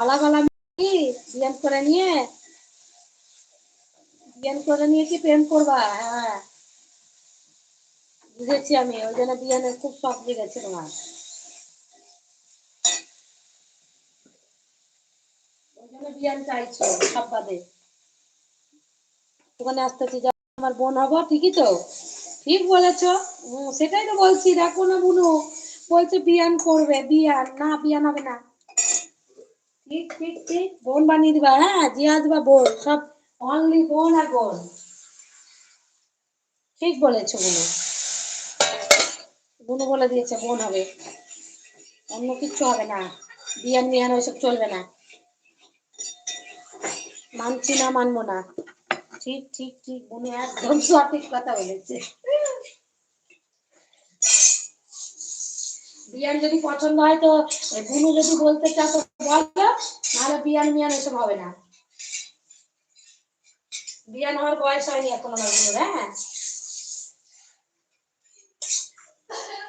গালা কি বিয়ান করে নিয়ে কি প্রেম করবা? হ্যাঁ বুঝেছি আমি, ওই জন্য বিয়ানের খুব শখ লেগেছে তোমার, ওই জন্য বিয়ান চাইছো সব বাদে। ওখানে আসতেছি যা আমার বোন হবো, ঠিকই তো, ঠিক বলেছ। সেটাই তো বলছি, দেখো না বুনু বলছে বিয়ান করবে, বিয়ান না, বিয়ান হবে না। ঠিক ঠিক ঠিক, বোন বানিয়ে দিবা, হ্যাঁ জিয়াজ বা বোন সব, অনলি বোন আর বোন। ঠিক বলেছো বুনু, বুনু বলে দিয়েছে বোন হবে, অন্য কিচ্ছু হবে না, বিয়ান মিয়ান ওইসব চলবে না। মানছি না, মানবো না। ঠিক ঠিক ঠিক, বুনু একদম সঠিক কথা বলেছে। বিয়ান যদি পছন্দ হয় তো, বুনু যদি বলতে চাও তো বলো, নাহলে বিয়ান মিয়ান এসব হবে না। বিয়ান হওয়ার বয়স হয়নি এখন আমার বুনুর, হ্যাঁ।